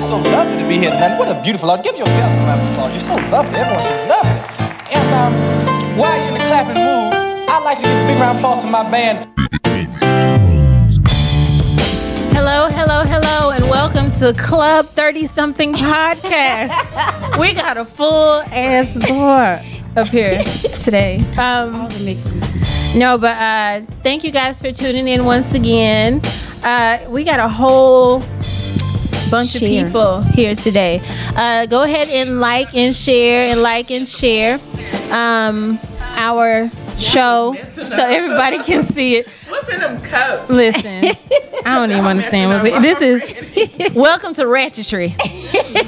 just so lovely to be here tonight. What a beautiful audience. Give yourself some round of applause. You're so lovely. Everyone's so lovely. And while you're in the clapping mood, I'd like to give a big round of applause to my band. Hello, hello, hello, and welcome to Club 30-something Podcast. We got a full-ass bar up here today. All the mixes. No, but thank you guys for tuning in once again. We got a whole bunch of people here today. Go ahead and like and share our show so everybody can see it. What's in them cups? Listen, I don't even understand what's it. This is welcome to Ratchetry.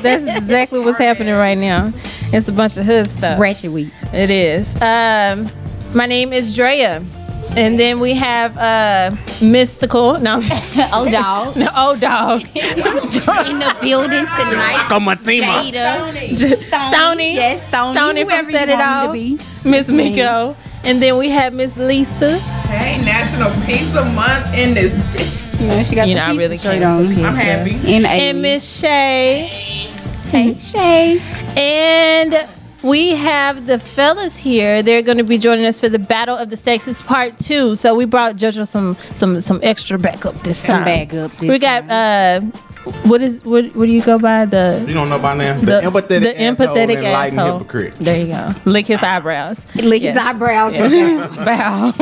That's exactly what's happening right now. It's a bunch of hood stuff. It's Ratchet Week. It is. My name is Drea. And then we have Mystical. No, Old Dog. No, Old Dog. In the building tonight. Jada. Stony. Yes, Stony. Stony from Whoever Set you It want Off. me to be. Miss Miko. And then we have Miss Lisa. Hey, National Pizza Month in this bitch. You know, she got You the know, I pizza really shirt can't on. with pizza. I'm happy. And Miss Shay. Hey, Shay. And we have the fellas here. They're going to be joining us for the Battle of the Sexes Part 2. So we brought JoJo some extra backup this time. We got what do you go by? You don't know by now? The empathetic asshole. Hypocrite. There you go. Lick his eyebrows. Lick his eyebrows. Bow.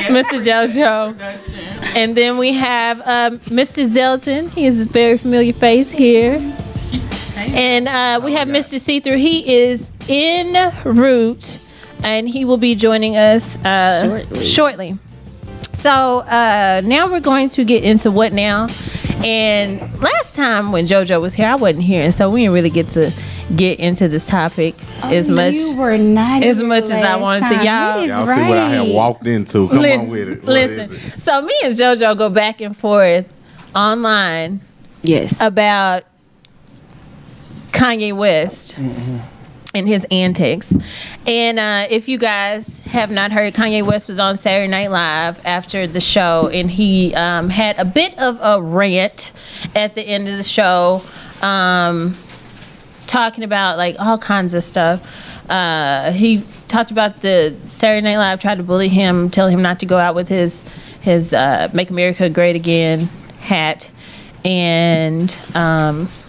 Mr. JoJo. And then we have Mr. Zelton. He is a very familiar face here. And we have Mr. See-Through. He is en route, and he will be joining us shortly. So now we're going to get into what now. And last time when JoJo was here, I wasn't here, and so we didn't really get into this topic as much. You were not as much as I wanted to. Y'all see what I have walked into. Come on with it. Listen, so me and JoJo go back and forth online. Yes. About Kanye West and his antics. And if you guys have not heard, Kanye West was on Saturday Night Live after the show, and he had a bit of a rant at the end of the show, talking about like all kinds of stuff. He talked about the Saturday Night Live tried to bully him, tell him not to go out with his Make America Great Again hat, and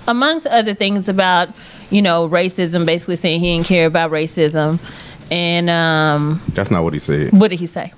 amongst other things about, you know, racism, basically saying he didn't care about racism. And that's not what he said. What did he say?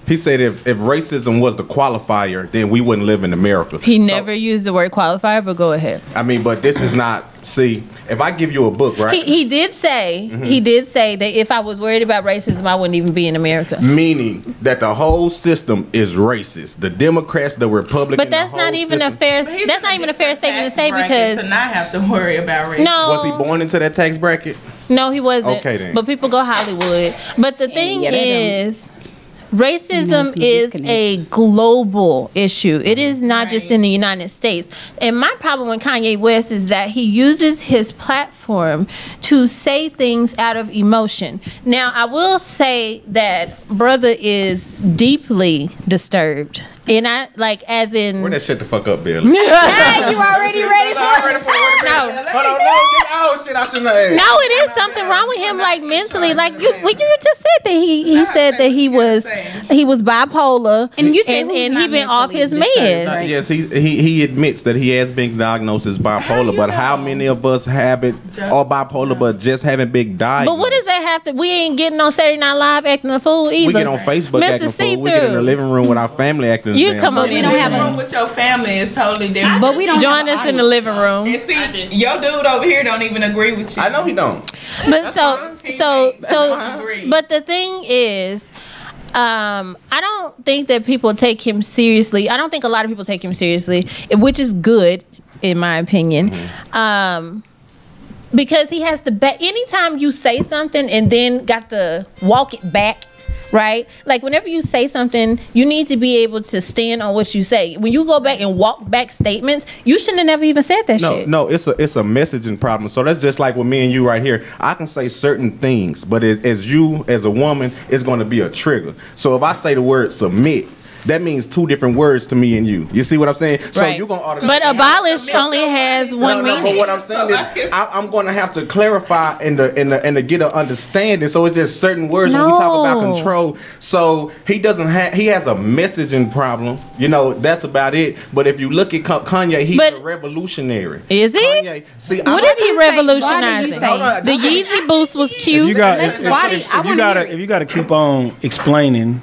He said if racism was the qualifier, then we wouldn't live in America. He never used the word qualifier, but go ahead. I mean, but this is not, see, if I give you a book, right? He did say, that if I was worried about racism, I wouldn't even be in America. Meaning that the whole system is racist. The Democrats, the Republicans. But that's not even a fair. That's not even a fair statement to say, because to not have to worry about racism. No. Was he born into that tax bracket? No, he wasn't. Okay, then. But people go Hollywood. But the thing is, racism is a global issue. It is not just in the United States. And my problem with Kanye West is that he uses his platform to say things out of emotion. Now, I will say that brother is deeply disturbed. And I, like, as in... Where that shut the fuck up, Bill? Hey, you already ready for it? No. Hold on, no. Oh, shit, I shouldn't have asked. No, it is something wrong with him, like, mentally. Like, you just said that he said that he was bipolar, And you said and who's he not been off his mentally disturbed, meds. right? Yes, he admits that he has been diagnosed as bipolar, but how many of us have it or bipolar but just haven't been diagnosed? But what does that have to? We ain't getting on Saturday Night Live acting a fool either. We get on Facebook acting a fool. We get in the living room with our family acting a You damn come fool. on in. We don't have room a... with your family is totally different. But we don't Join have us in the living room. And see, your dude over here don't even agree with you. I know he don't. But fine. but the thing is, I don't think that people take him seriously. I don't think a lot of people take him seriously, which is good in my opinion. Because he has to back. Anytime you say something and then got to walk it back, right? Like whenever you say something, you need to be able to stand on what you say. When you go back and walk back statements, you shouldn't have never even said that shit. No, it's a messaging problem. So that's just like with me and you right here. I can say certain things, but as a woman, it's going to be a trigger. So if I say the word submit, that means two different words to me and you. You see what I'm saying? So Right. you're gonna But abolish only has one no, but meaning. what I'm saying is, I'm going to have to clarify and to get an understanding. So it's just certain words when we talk about No. control. So he doesn't have. He has a messaging problem. You know, that's about it. But if you look at Kanye, he's But- a revolutionary. Is he? Kanye, see, What is he revolutionizing? Hold on, The Yeezy boost was cute. You got Let's watch it. I if you wanna gotta hear it. if you gotta keep on explaining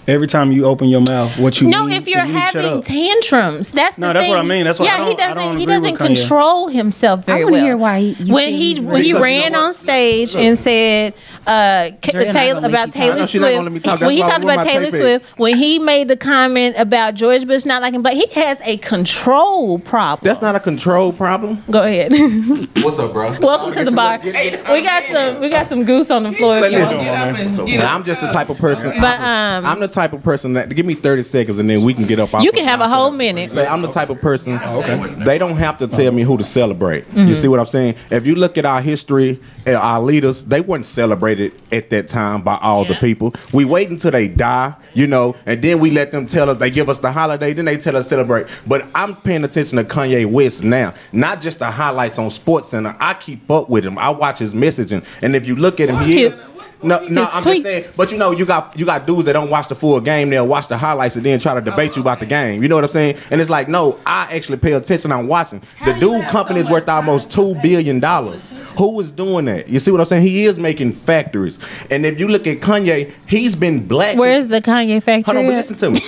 every time you open your mouth what you No, mean, if you're then you need to shut having up. tantrums, that's the No, thing. that's what I mean. That's why I yeah, he don't- I doesn't. don't He agree doesn't with Kanye. control himself very wanna well. hear why you when feel he he's when he Because you ran know what? on stage Look. and said Dre not Taylor gonna let about you talk. Taylor I know she not gonna let me Swift. talk. When That's he why talked where about my Taylor tape Swift, when he made the comment about George Bush not liking black, he has a control problem. That's not a control problem. Go ahead. What's up, bro? Welcome to the bar. We got some goose on the floor. Say if you listen. want. Get up and get Now, up. I'm just the type of person. But I'm the type of person that give me 30 seconds and then we can get up. you can have a whole minute. Say I'm the type of person. They don't have to tell me who to celebrate. You see what I'm saying? If you look at our history, our leaders, they weren't celebrated at that time by all the people. We wait until they die, you know, and then we let them tell us. They give us the holiday, then they tell us celebrate. But I'm paying attention to Kanye West now, not just the highlights on Sports Center. I keep up with him. I watch his messaging, and if you look at him, he is. No, His I'm tweets. just saying. But you know, you got dudes that don't watch the full game. They'll watch the highlights and then try to debate you about the game. You know what I'm saying? And it's like, no, I actually pay attention. I'm watching. The dude company is worth almost $2 billion. Who is doing that? You see what I'm saying? He is making factories. And if you look at Kanye, he's been black. Where's the Kanye factory? Hold on, but at? listen to me.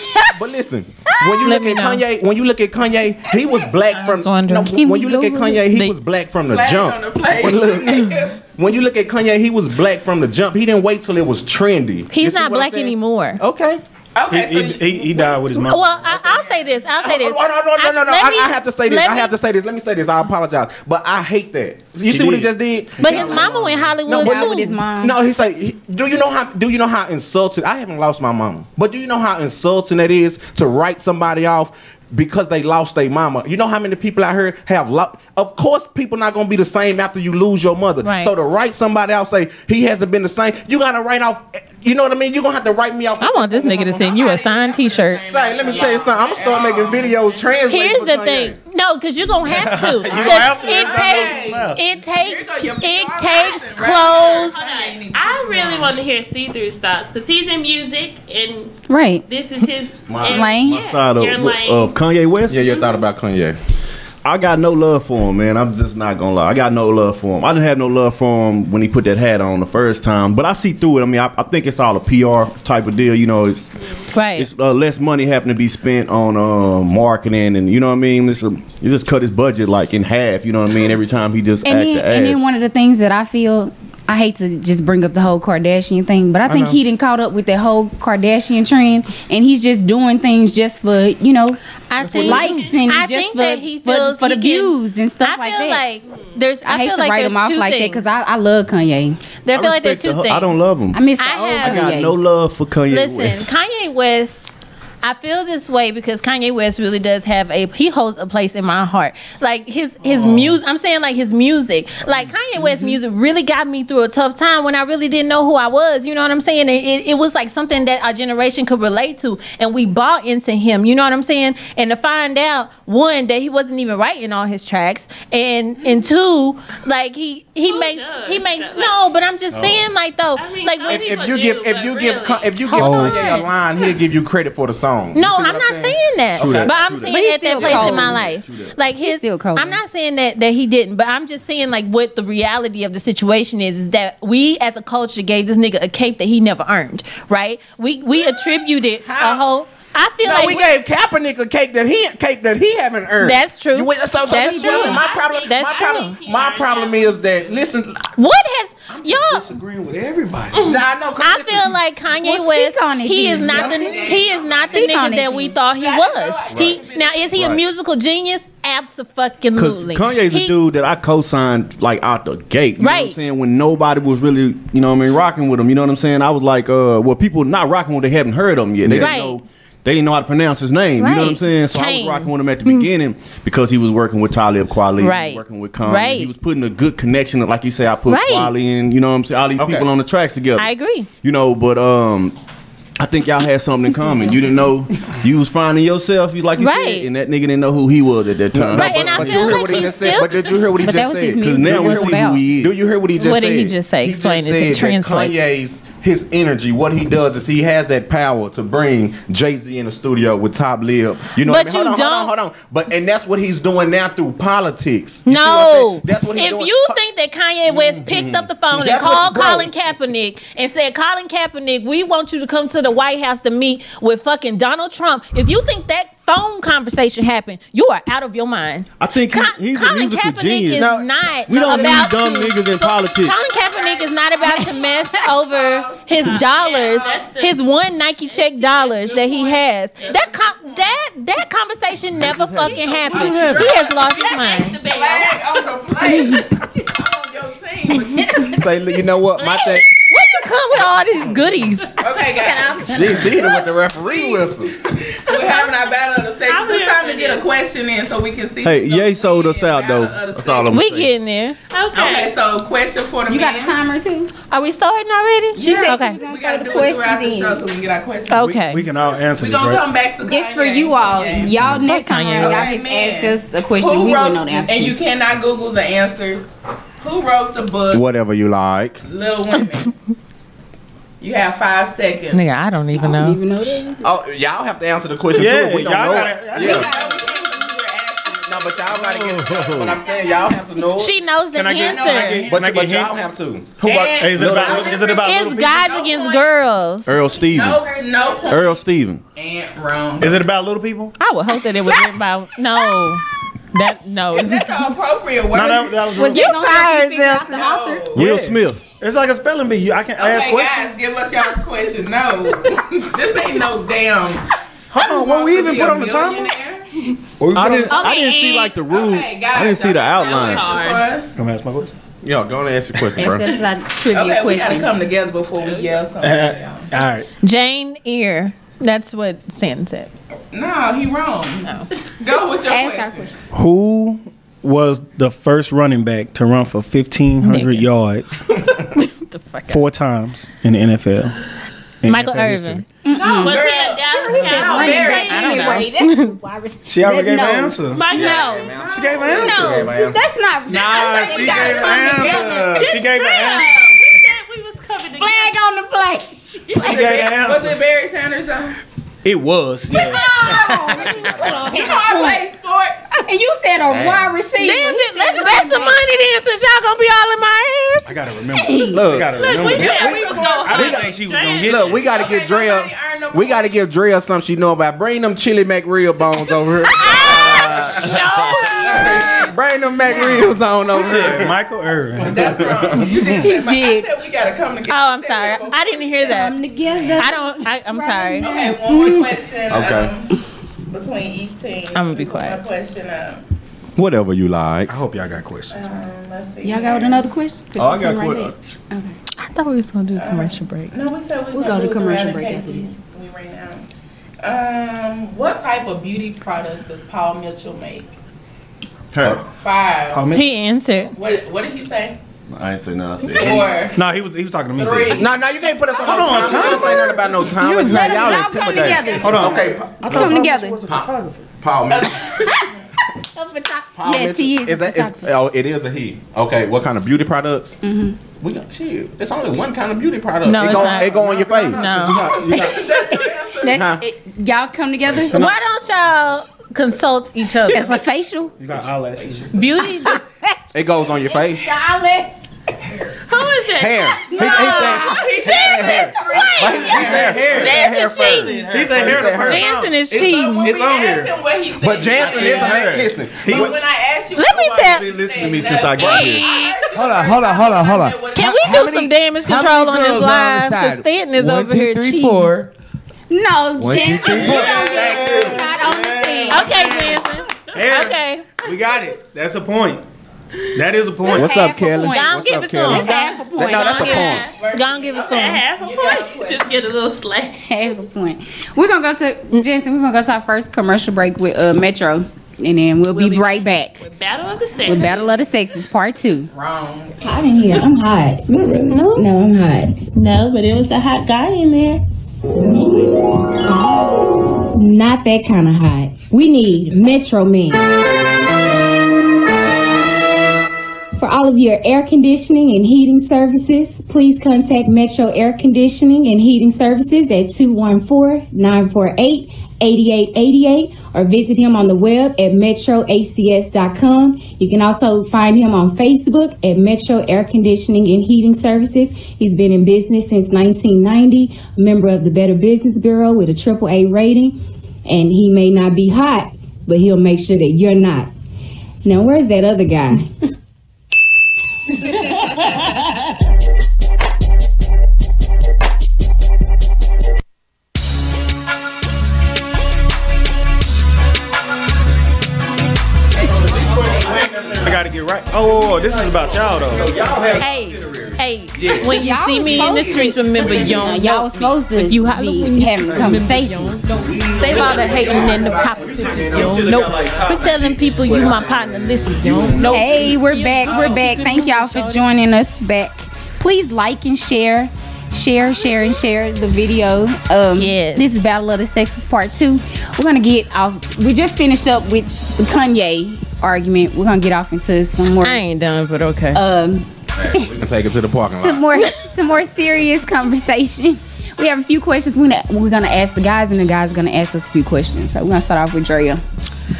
But listen, when you Let look me at know. Kanye, he was black from. was wondering. No, Can when we you look at Google Kanye, it? he They- was black from the Flag jump. on the plate. But look, when you look at Kanye, he was black from the jump. He didn't wait till it was trendy. You He's see not what I'm black saying? anymore. Okay. Okay, so He died with his mom. Well, I'll say this. I'll say this. No. Let me- I have to say this. let I have me- to say this. Let me say this. I apologize, but I hate that. You see what he did. just did? But his mama went Hollywood No, but Died too. with his mom. No, he say, do you know how insulting? I haven't lost my mama, but do you know how insulting it is to write somebody off because they lost their mama? You know how many people out here have lost? Of course, people not gonna be the same after you lose your mother. Right. So to write somebody out say he hasn't been the same, you gotta write off. You know what I mean? You are gonna have to write me off. I want this nigga to send you a signed T-shirt. Say, let me tell you something. I'm gonna start making videos translating. Here's for the Kanye. thing. No, because you're gonna have to. gonna have to. It takes Here go your clothes. I really want to hear see-through thoughts because he's in music and Right. this is his Lane. Yeah, Side your lane. of Kanye West. Yeah, you thought about Kanye. I got no love for him, man. I'm just not gonna lie. I got no love for him. I didn't have no love for him when he put that hat on the first time, but I see through it. I mean, I think it's all a PR type of deal. You know, it's Right. less money having to be spent on marketing, and you know what I mean. You just cut his budget like in half. You know what I mean? Every time he just And act then, the ass. and then one of the things that I feel, I hate to just bring up the whole Kardashian thing, but I think know. he done caught up with that whole Kardashian trend, and he's just doing things just for, I think likes and I just think for, that he feels for the he can- views and stuff I like feel that. like there's. I hate feel to like write there's him off two like that things. because I love Kanye. I feel like there's respect two things. I don't love him. I miss the I old have- I got Kanye. no love for Kanye Listen, West. Kanye West. I feel this way because Kanye West really does have he holds a place in my heart. Like his music, I'm saying like his music. Like Kanye West music really got me through a tough time when I really didn't know who I was. You know what I'm saying? It was like something that our generation could relate to, and we bought into him. You know what I'm saying? And to find out, one, that he wasn't even writing all his tracks, and two, like he makes no. But I'm just saying, like though, I mean, like some when people If you give Hold Kanye on. a line, he'll give you credit for the song. You No, see what I'm not saying that. True that. But I'm True saying that. But he's at that still place cold. in my life. Like his still cold. I'm not saying that he didn't, but I'm just saying like what the reality of the situation is that we as a culture gave this nigga a cape that he never earned, right? We attributed a whole I feel No, like we gave Kaepernick a cake that he haven't earned. That's true. You went, so That's this is what true. my problem. That's my problem is that listen. what has y'all Disagreeing with everybody. Nah, I know. 'cause I listen, feel like Kanye Well, West. speak on it, He is then. not the Speak on nigga it, that we then. thought he was. He now is he a Right. musical genius? Because Absolutely. Kanye's a dude that I co-signed like out the gate. You know what I'm Right. saying? When nobody was really, you know what I mean, rocking with him. You know what I'm saying? I was like, well, people not rocking with him, they haven't heard of him yet. They Right. didn't know. They didn't know how to pronounce his name. You know what I'm Right. saying? So I was Kane. rocking with him at the beginning because he was working with Talib Kweli. He was Right. working with Kanye. Right. He was putting a good connection. Like you say, I put Right. Kweli and, you know what I'm saying? All these Okay. people on the tracks together. I agree. You know, but I I think y'all had something in common. You didn't know you was finding yourself. You like you Right. said, and that nigga didn't know who he was at that time. Right, and I But feel you hear like what he he's just said? still. But did you hear what he But that just was said? his Because music. now That we was see about. who he is. Do you hear what he just What said? did he just say? Explain it. said that Translate. Kanye's his energy, what he does is he has that power to bring Jay-Z in the studio with Top Lip. You know But what I mean? you Hold on. But and that's what he's doing now through politics. You see what I'm No, saying? That's what he's if doing. you think that Kanye West picked up the phone and That's what- called bro. Colin Kaepernick and said, Colin Kaepernick, we want you to come to the White House to meet with fucking Donald Trump. If you think that phone conversation happened, you are out of your mind. I think he's a Colin musical Kaepernick genius. is No, not we don't about need dumb to, niggas in politics. Colin Kaepernick is not about to mess over his dollars, his one Nike check dollars that he has. That conversation never fucking happened. He has lost his mind. Flag on the plate. I'm on your team. Say, you know what? My thing. Where you come with all these goodies? Okay, guys. She hit it with the referee whistle. We're having our battle of the sexes. It's time to get a question in so we can see. Hey, who's gonna Ye sold us win out though. battle of the That's all I'm sexes. We saying. getting there. Okay, so question for the You got men. a timer too? Are we starting already? She said okay. she was We gonna gotta throw do the it throughout the questions show in. so we can get our questions. Okay. We can all answer We're this, gonna right? come back to It's for Kanye. you all. Yeah. Y'all next time Kanye. y'all Okay, just man. ask us a question. Who We wrote, wouldn't know the answer. and you cannot Google the answers. Who wrote the book Whatever you like. Little Women? You have 5 seconds. Nigga, I don't even I know. don't even know that. Oh, y'all have to answer the question Yeah, too. We don't y'all know gotta- it. Yeah. No, but y'all gotta get. But I'm saying y'all have to know. She knows the Can I get- answer. But, Can I but get y'all hints? have to. Who And- are, Hey, is it about It's little people? guys against girls. Earl Steven. No. Earl Steven. And wrong. Is it about little people? I would hope that it was written by no. No. Is that the appropriate word? No, that was Was real. you fired, Zelda? No. Will Yeah. Smith. It's like a spelling bee. I can ask Okay, questions. guys, give us y'all's question. No, this ain't no damn. Hold on, what we even put on the timer? I didn't see like the rule. Okay, guys, I didn't see the outline. Come ask my question. Yo, go on and ask your question, That's, bro. that's a trivia Okay, we gotta question. come together before we yell something. at y'all. All right. Jane Eyre. That's what Stan said. No, he wrong. No. Go with your Ask our question. question. Who was the first running back to run for 1,500 Nigga. yards The fuck 4 times in the NFL? in Michael NFL Irvin. No, was he Girl. a Dallas Cowboys Barry. I don't know. She already gave No. an answer. No. She gave an answer. No, that's not. Nah, she gave an answer. She gave an answer. We said we was covered together. Flag on the play. She gave an Was answer. it Barry Sanders though? It was. Yeah. You know I play sports. And you said a wide receiver. Then let's bet some money then since y'all gonna be all in my ass. I gotta remember. I Look, gotta We remember. said we was going I didn't think she was gonna get look, it. we gotta get Okay, Drea. nobody earned no We gotta give Drea something she know about. Bring them chili McReal bones over here. Bring them McReals on over Shit, here. Michael Irvin. That's wrong. You didn't say did. I said we gotta come together. Oh, I'm sorry. I didn't hear that. Together. I'm sorry. Okay, one more question. Okay. Between each team. I'm gonna be quiet. One question. Whatever you like. I hope y'all got questions. Let's see. Y'all got another question? 'Cause Oh, I I'm got coming questions. back. I thought we was gonna do a commercial break. No, we said We'll gonna go to do it commercial around break in after case this. we ran out. What type of beauty products does Paul Mitchell make? Her. 5. He answered. What did he say? I ain't say nothing. I said 4. No, he was talking to me. 3. No, you can't put us on no Hold on, time. You didn't say nothing about no time. Now Let y'all them all come intimidating. together. Hold on. Okay, Come together. Was a photographer. Paul Mitchell. Paul Yes, he Mitchell. is. It is a he. Okay, what kind of beauty products? We got shit. It's only one kind of beauty product. No, it it's go, not. It go on your face. No. That's Huh? y'all come together. Why don't y'all consult each other? As a facial. You got eyelashes. Beauty. It goes on your face. Who is it? Hair. He said hair. Jansen cheating. He said hair to Jansen is cheating. It's on here. What he said. But Jansen is a man. Listen. But when I asked you, Let me tell. listen to me since I got here. Hold on. Can we do some damage control on this live? Because Stanton is over here cheating. 4. No, 1, 2, Jensen, 3, you 4. don't get not on the team. Okay, Jansen. Hair. Okay. We got it. That's a point. That is a point. What's Half up, a Kelly? point. Don't What's give up, it to Kelly? him. That's half a point. No, that's a Yeah. point. Go and give it to him. Half a point. Just get a little slack. Half a point. We're gonna go to Jensen. We're gonna go to our first commercial break with Metro, and then we'll be right back Battle of the with Sexes. Battle of the Sexes Part 2. Wrong. It's hot in here. I'm hot. No, I'm hot. No, but it was a hot guy in there. Not that kind of hot. We need Metro Men. For all of your air conditioning and heating services, please contact Metro Air Conditioning and Heating Services at 214-948-8888 or visit him on the web at metroacs.com. You can also find him on Facebook at Metro Air Conditioning and Heating Services. He's been in business since 1990, a member of the Better Business Bureau with a AAA rating. And he may not be hot, but he'll make sure that you're not. Now, where's that other guy? I gotta get right. Oh, this is about y'all though. Hey, when you see me in the streets, remember y'all supposed to you be having a conversation. Save all the hating and the competition. Nope. Quit telling people you my partner. Listen, nope. Hey, we're back. Thank y'all for joining us back. Please like and share the video. Yes. This is Battle of the Sexes Part 2. We're gonna get off. We just finished up with the Kanye argument. We're gonna get off into some more. I ain't done, but okay. We can take it to the parking lot. Some more serious conversation. We have a few questions we're gonna ask the guys, and the guys are gonna ask us a few questions. So we're gonna start off with Drea.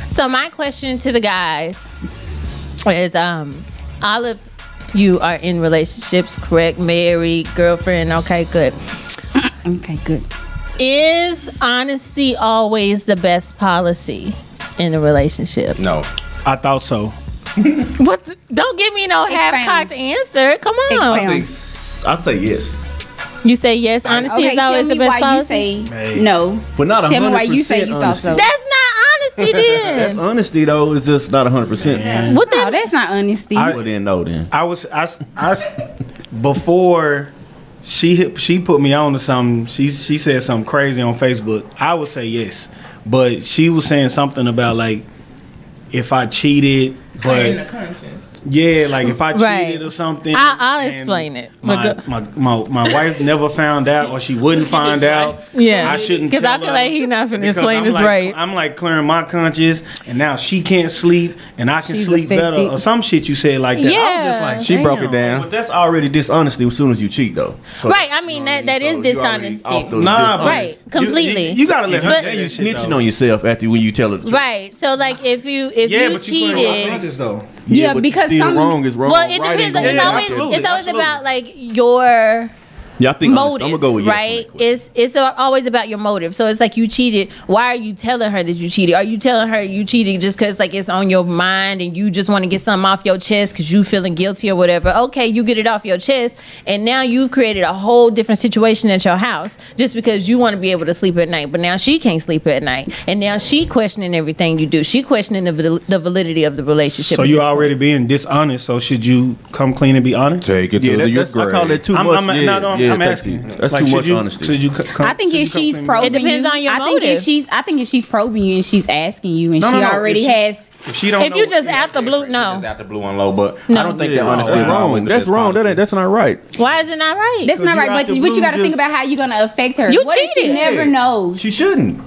So my question to the guys is, all of you are in relationships, correct? Married, girlfriend. Okay, good. Okay, good. Is honesty always the best policy in a relationship? No. I thought so. What? Don't give me no half-cocked answer. Come on. I'd say yes. You say yes. Honesty is always the best policy. You say no. But not 100%. Tell me why you say you thought so. That's not honesty, then. That's honesty though. It's just not 100%. What No, that's not honesty. Well then, no then. I before she put me on to something. She said something crazy on Facebook. I would say yes, but she was saying something about like if I cheated, but yeah, like if I cheated or something. I'll explain it. My wife never found out, or she wouldn't find out. Yeah, I shouldn't. Because I feel like he's not finna explain this right. I'm like clearing my conscience, and now she can't sleep, and I can sleep better, or some shit you said like that. Yeah. I was just like, She broke it down. But that's already dishonesty as soon as you cheat though. So, Right, I mean that is dishonesty. Nah, but Right, completely. You gotta let her. But- do you that shit, snitching though. on yourself after when you tell her the truth. Right. So like if you Yeah, you but you put her on cheated. conscience though. Yeah, but because still some- wrong is wrong. Well, it right depends. ain't It's gonna always happen. it's always about like your Yeah, I think honest. motive, I'm gonna go with yes on right? that question. It's always about your motive. So it's like you cheated. Why are you telling her that you cheated? Are you telling her you cheated just because like it's on your mind and you just want to get something off your chest because you feeling guilty or whatever? Okay, you get it off your chest, and now you've created a whole different situation at your house just because you want to be able to sleep at night. But now she can't sleep at night, and now she questioning everything you do. She questioning the validity of the relationship. So at you this point. already being dishonest. So should you come clean and be honest? Take it to Yeah, the that's, I call that too I'm, much. I'm, yeah, no, yeah, I'm take asking. it. That's Like, too should much you- honesty. Should you come, I think should if you come she's clean? probing It depends you, on your I motive. think if she's probing you and she's asking you and No, she no, no. already If she- has. If she don't If know, you just out the blue, no. It's out the blue and low, but No. I don't think Yeah, that honesty that's is always wrong. the That's best wrong. policy. That's not right. Why is it not right? That's not you right, out but the you blue got to think just- about how you're gonna affect her. You What if she cheated. never knows? She shouldn't.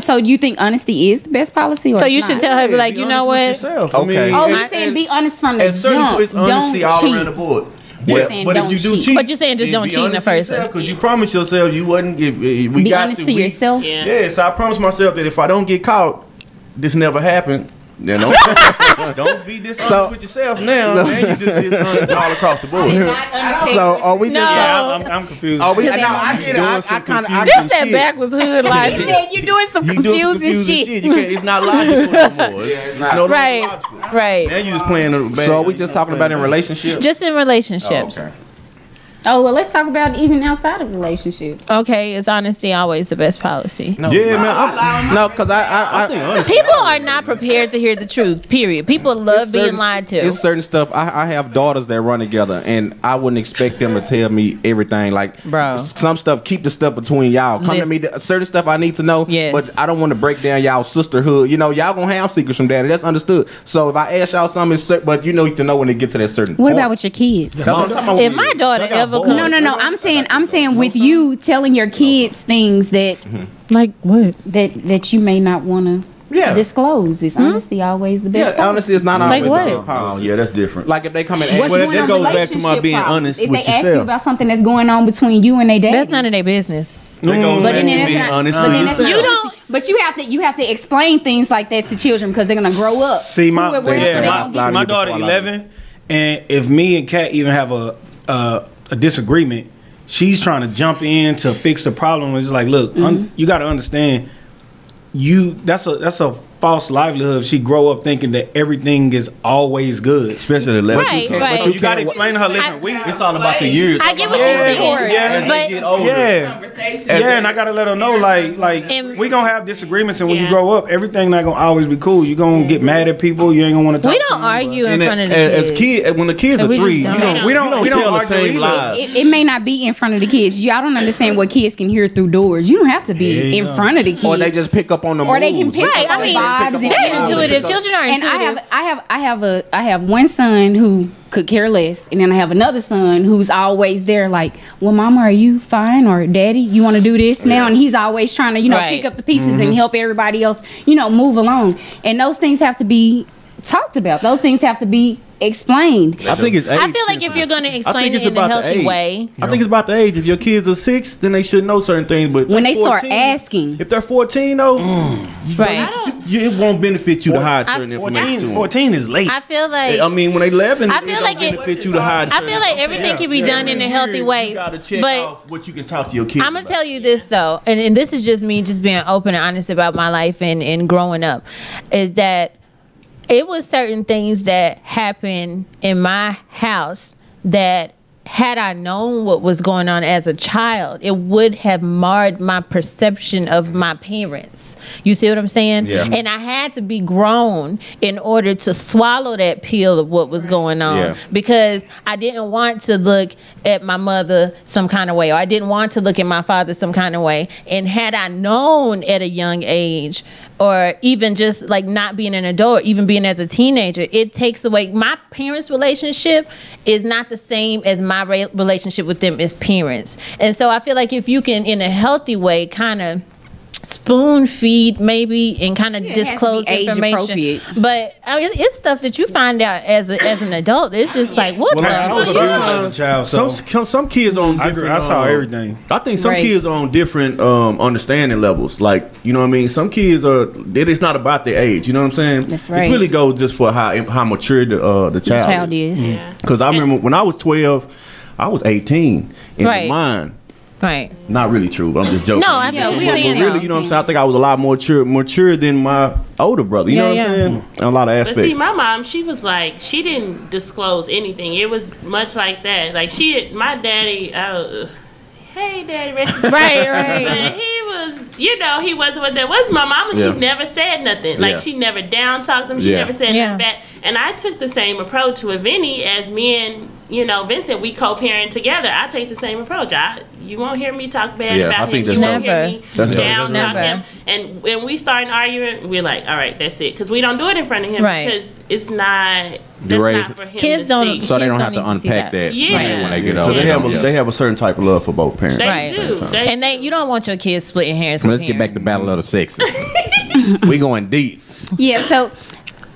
So you think honesty is the best policy? Or So it's you not? should tell her, be like, Be you know honest what? with yourself. Okay. Oh, and- you saying be honest from the and certain jump. it's honesty Don't all cheat. around the board. You're Yeah, saying but if don't you do cheat. cheat, But you're saying just don't cheat in the first place. because you promised yourself you wouldn't. If we Be got honest to yourself. Yeah. Yeah, so I promised myself that if I don't get caught, this never happened. Then don't be dishonest with yourself now. Man, you just dishonest all across the board. So are we just? No. I'm confused. Are we? No, I get it. I kind of. This that backwards hood logic. You're doing some You doing some confusing shit. You can't. It's not logical no more. It's no longer Right, logical. Now right. you just playing the. So are we just talking about in relationships? Just in relationships. Okay. Oh well, let's talk about even outside of relationships. Okay, is honesty always the best policy? No, Yeah, man. No, because I think honestly. People are not prepared to hear the truth. Period. People love being lied to. It's certain stuff. I have daughters that run together, and I wouldn't expect them to tell me everything. Like, bro, some stuff, keep the stuff between y'all. Come to me, certain stuff I need to know. Yes. But I don't want to break down y'all sisterhood. You know, y'all gonna have secrets from daddy. That's understood. So if I ask y'all something, but you know, you have to know when it get to that certain. What point. about with your kids? That's what I'm talking about. If my daughter ever comes, no. I'm saying with you telling your kids things that, like what, that you may not want to. Yeah. Disclose. Is honesty always the best? Yeah, honesty is not always Like what? the best policy. Yeah, that's different. Like if they come and What's well, going that on goes back to my relationship being problems? honest if with they ask you yourself. about something that's going on between you and they dad, that's none of their business. That goes But back then to that's being not. honest But with then that's yourself. not. You don't. But you have to explain things like that to children because they're gonna grow up. See, my Who- where- so they yeah, gonna get- my daughter 11, and if me and Kat even have a disagreement, she's trying to jump in to fix the problem. It's like, look, you got to understand, that's a false livelihood. She grow up thinking that everything is always good, especially the 11. Right, But right. So you got to explain to her. Listen, it's all about the years. I get what you're saying, Yeah, and I gotta let her know, like And- we gonna have disagreements, and when you Yeah. grow up, everything not gonna always be cool. You gonna get mad at people. You ain't gonna want to talk. We to don't them, argue in And front of the kids. as kids, when the kids And are we just 3, don't. We don't tell the argue same either. lies. It may not be in front of the kids. Y'all don't understand what kids can hear through doors. You don't have to be in front of the kids. Or they just pick up on the Or they can moves. pick Right, up I on mean, vibes. and they're everything. intuitive. Children are And intuitive. I have one son who could care less, and then I have another son who's always there, like, well, mama, are you fine? Or daddy, you want to do this now? And he's always trying to, Right. pick up the pieces and help everybody else, move along. And those things have to be talked about. Those things have to be explained. I think it's age. I feel like if you're going to I think explain it's it in a about the healthy age. way, I think it's about the age. If your kids are 6, then they should know certain things. But When they start 14, asking. if they're 14 though, right? it won't benefit you to hide certain information to them. 14 is late. I feel like I mean, when they 11, I feel it like don't benefit you to hide. I feel like everything can be done in a healthy way, You gotta check but off what you can talk to your kids. I'm gonna tell you this though, and this is just me just being open and honest about my life and growing up, is that it was certain things that happened in my house that had I known what was going on as a child, it would have marred my perception of my parents. You see what I'm saying? Yeah. And I had to be grown in order to swallow that pill of what was going on. Yeah. Because I didn't want to look at my mother some kind of way, or I didn't want to look at my father some kind of way. And had I known at a young age, or even just like not being an adult, even being as a teenager, it takes away. My parents' relationship is not the same as my relationship with them as parents. And so I feel like if you can, in a healthy way, kind of spoon feed maybe and kind of it has to be disclose age information, appropriate. but I mean, it's stuff that you find out as an adult. It's just like what Well, I was the abused as a child, so some kids on I different. saw everything. I think some Right. kids are on different understanding levels. Like, you know what I mean? Some kids are. It's not about their age. You know what I'm saying? That's right. It really goes just for how mature the child, child is. Yeah. Because I remember when I was 12, I was 18 in Right. mine. right. Not really true. But I'm just joking. No, I Yeah, feel we what you're understand. saying. Really, though. you know what I'm saying? I think I was a lot more mature than my older brother. You know what Yeah, I'm yeah. saying? In a lot of But aspects. see, my mom, she was like, she didn't disclose anything. It was much like that. Like my daddy, hey daddy, rest in Right, But right. he was, he wasn't what that was. My mama, Yeah. she never said nothing. Like Yeah. she never down talked him. She Yeah. never said Yeah. nothing bad. And I took the same approach with Vinny as me and Vincent. We co-parent together. I take the same approach. You won't hear me talk bad Yeah, I about think him. You that's won't Never. hear me That's down never. talk him. And when we start arguing, we're like, all right, that's it, because we don't do it in front of him Right. because it's not. That's raised- not for him. Kids to don't- see. So they Kids don't don't have to need to see unpack that. that Yeah. when they get So older. they have a certain type of love for both parents. They Right. do. They, And you don't want your kids splitting hairs. Let's with get back to parents. battle of the sexes. We going deep. Yeah, so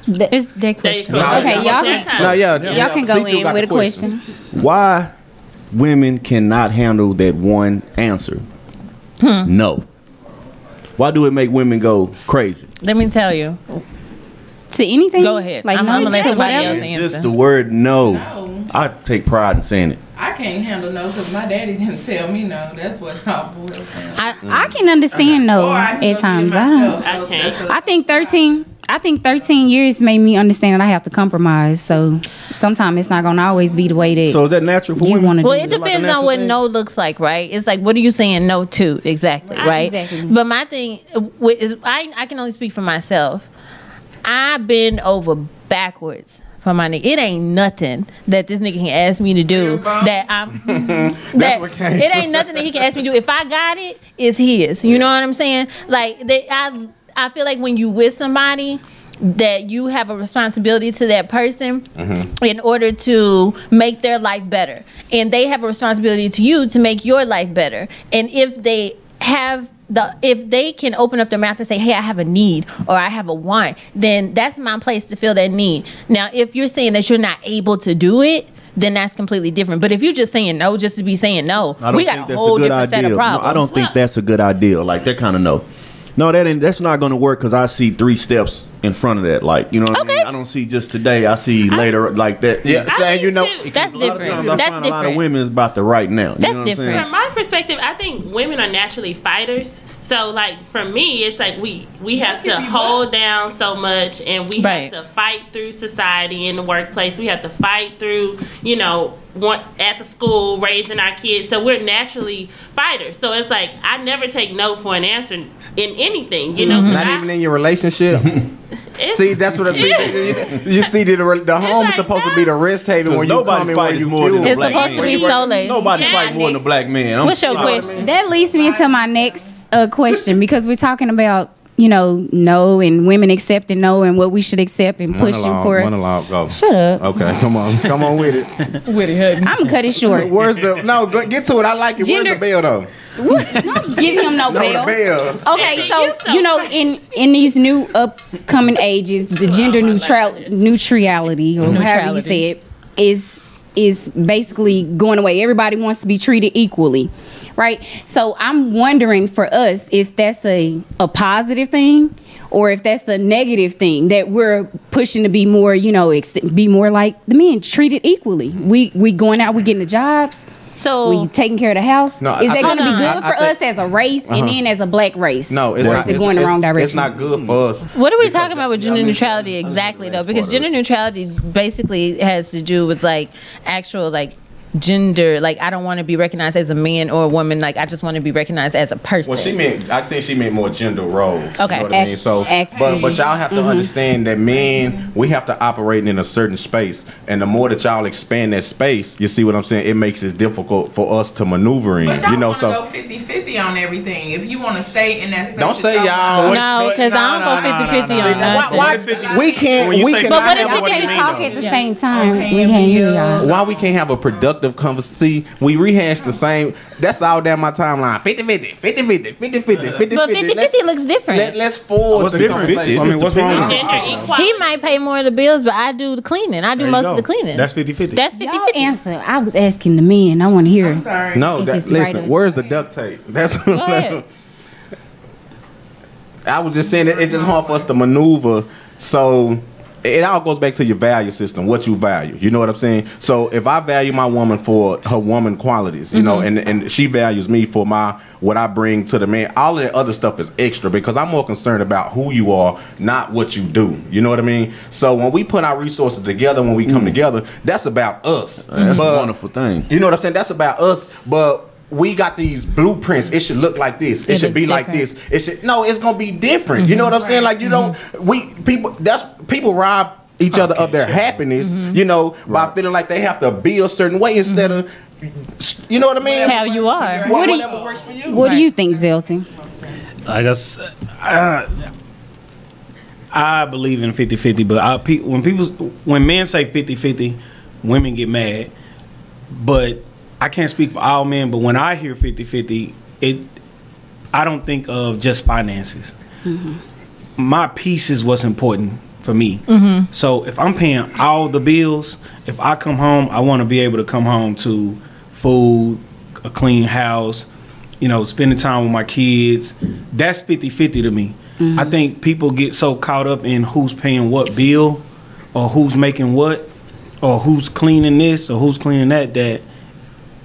It's their they question. Okay, y'all Their can- time. No, yeah, y'all can go See-through in got with a the question. Why women cannot handle that one answer? No. Why do it make women go crazy? Let me tell you. To anything? Go ahead. Like I'm no, gonna let to somebody whatever? else answer. Just the word no. No. I take pride in saying it. I can't handle no because my daddy didn't tell me no. That's what I boiled down. I can understand no Or I can at go get it times. myself, I so can't. that's what- I think 13 years made me understand that I have to compromise. So sometimes it's not gonna always be the way that So is that natural for you women? want to Well, do it it. depends natural on what thing? no looks like, right? It's like, what are you saying no to exactly, right? Exactly. But my thing is, I can only speak for myself. I bend over backwards for my nigga. It ain't nothing that this nigga can ask me to do that I'm it ain't nothing that he can ask me to do. If I got it, it's his. You know what I'm saying? Like I feel like when you with somebody that you have a responsibility to that person in order to make their life better, and they have a responsibility to you to make your life better. And if they can open up their mouth and say, hey, I have a need or I have a want, then that's my place to fill that need. Now, if you're saying that you're not able to do it, then that's completely different. But if you're just saying no just to be saying no, we got a whole different set of problems. No, I don't think that's a good idea. Like, that kind of no. No, that's not going to work, because I see 3 steps in front of that. Like, you know what I mean? I don't see just today. I see later like that. Yeah, saying, you know. That's different. A lot of women is about the right now. That's different. From my perspective, I think women are naturally fighters. So, like, for me, it's like we have to hold down so much, and we have to fight through society in the workplace. We have to fight through, you know, at the school, raising our kids. So we're naturally fighters. So it's like I never take no for an answer in anything, you know. Not even in your relationship. See, that's what I see. You see, the home is supposed to be the rest haven when you come in where you more than it's supposed to be solace. Nobody fight more than a black man. What's your question? That leads me into my next question, because we're talking about, you know, no and women accepting no and what we should accept and pushing for it. Monologue, go. Shut up. Okay, come on with it. I'm gonna cut it short. Where's the get to it? I like it. Where's the bell though? Don't give him no bell. The bell. Okay, so you know, in these new upcoming ages, the gender neutrality, or however you say it, is basically going away. Everybody wants to be treated equally, right? So I'm wondering for us if that's a positive thing, or if that's a negative thing that we're pushing to be more, you know, be more like the men, treated equally. We going out, we getting the jobs. So we taking care of the house. No, is that going to be good for think, us as a race and then as a black race? No, it's not. It's going the wrong direction. It's not good for us. What are we talking about with gender neutrality exactly, though? Because gender neutrality basically has to do with like actual like gender. Like, I don't want to be recognized as a man or a woman. Like, I just want to be recognized as a person. Well, I think she meant more gender roles. Okay. You know what I mean? So, but y'all have to understand that men, we have to operate in a certain space, and the more that y'all expand that space, you see what I'm saying? It makes it difficult for us to maneuver in. But y'all want to go 50-50 on everything. If you want to stay in that space, don't say y'all. No, because I don't go 50-50 on nothing. Why we can't? But what if we can't talk at the same time? We can't hear y'all. Why we can't have a productive conversation? See, we rehash the same. That's all down my timeline. 50-50, 50-50, 50-50, 50-50. But 50-50 looks different. Let's forward what's the different? conversation. I mean, what's wrong? Gender equality. He might pay more of the bills, but I do the cleaning. I do most of the cleaning. That's 50-50. That's 50-50. Y'all answer. I was asking the men. I want to hear. I'm sorry. No, listen. right Where's the duct tape? That's Go ahead. I was just saying that it's just hard for us to maneuver. So it all goes back to your value system, what you value. You know what I'm saying? So if I value my woman for her woman qualities, you know, and she values me for what I bring to the man, all of that other stuff is extra, because I'm more concerned about who you are, not what you do. You know what I mean? So when we put our resources together, when we come together, that's about us. That's a wonderful thing. You know what I'm saying? That's about us, but we got these blueprints. It should look like this. It should be like this. It's gonna be different. You know what I'm saying? Like, you don't. People rob each other of their happiness. You know, by feeling like they have to be a certain way instead of. You know what I mean? How you are. Whatever works for you. What do you think, Zelton? I guess I believe in 50-50, but when men say 50-50, women get mad. But I can't speak for all men, but when I hear 50-50, I don't think of just finances. My peace is what's important for me. So if I'm paying all the bills, if I come home, I want to be able to come home to food, a clean house, you know, spending time with my kids. That's 50-50 to me. I think people get so caught up in who's paying what bill, or who's making what, or who's cleaning this or who's cleaning that, that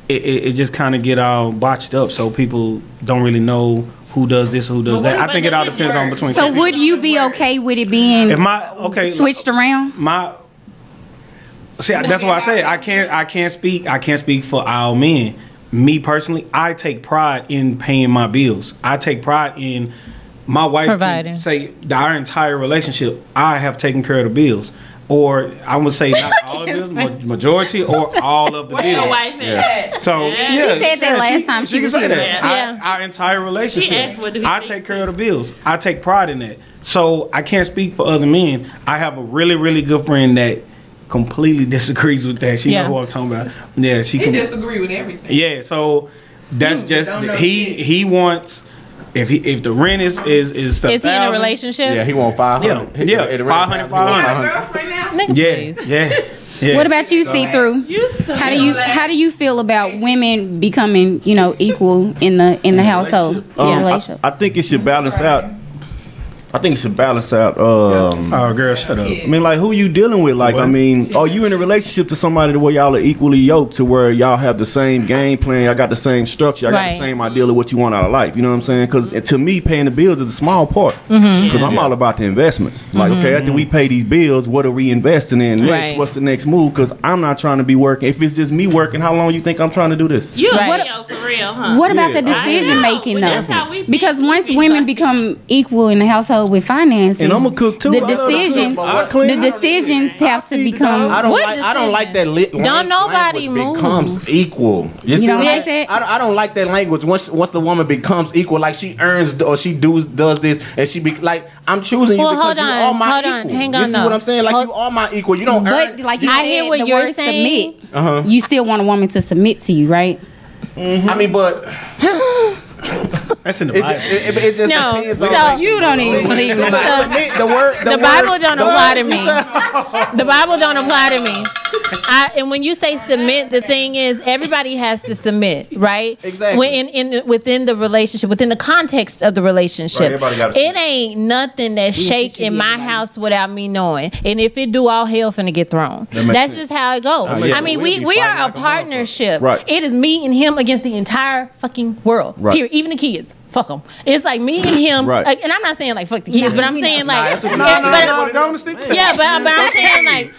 it just kind of get all botched up. So people don't really know who does this or who does that. I think it all depends on between. So would you be okay with it being switched around? That's why I say I can't speak for all men. Me personally, I take pride in paying my bills. I take pride in my wife Providing. can say our entire relationship, I have taken care of the bills. Or I would say not all of the bills, majority or all of the bills. Your wife yeah. So yeah. She said that last time she was here. Yeah. Our entire relationship. Asked, what do he I think? take care of the bills. I take pride in that. So I can't speak for other men. I have a really, really good friend that completely disagrees with that. She know who I'm talking about. Yeah, she can disagree with everything. Yeah, so that's just he wants. If the rent is he in a relationship? Yeah, he want 500. Yeah, 500. Girlfriend now? Yeah. What about you, See-Through? How do you feel about women becoming, equal in the household? Relationship? I think it should balance out. Oh, girl, shut up. I mean, like, who you dealing with? Like, I mean, are you in a relationship to somebody where y'all are equally yoked, to where y'all have the same game plan, y'all got the same structure, y'all got the same idea of what you want out of life? You know what I'm saying? Because to me, paying the bills is a small part. Because I'm all about the investments. Like, okay, after we pay these bills, what are we investing in next? Right. What's the next move? Because I'm not trying to be working. If it's just me working, how long you think I'm trying to do this? You for real, huh? What about the decision making though? Because once women become equal in the household with finances, and I'm a cook too. The decisions have to become. I don't like that. Don't nobody move. Becomes equal. You don't like that? I don't like that language. Once the woman becomes equal, like she earns or she does this, and she be like, I'm choosing you because you are my equal. Hang on, you see what I'm saying? Like you are my equal. You don't. But like you I said, hear what the you're word saying. submit. You still want a woman to submit to you, right? I mean, but. That's in the Bible. It just depends on. So you don't even believe in the Bible. The Bible don't apply to me. The Bible don't apply to me. And when you say submit, the thing is everybody has to submit, right? Exactly. Within the relationship, within the context of the relationship, it ain't nothing that shake in my house without me knowing. And if it do, all hell finna get thrown. That's just how it goes. I mean, we are a partnership. Right. It is me and him against the entire fucking world. Right. Period. Even the kids. Fuck them. It's like me and him. Right. Like, and I'm not saying like fuck the kids, but I'm saying like. But I'm saying like.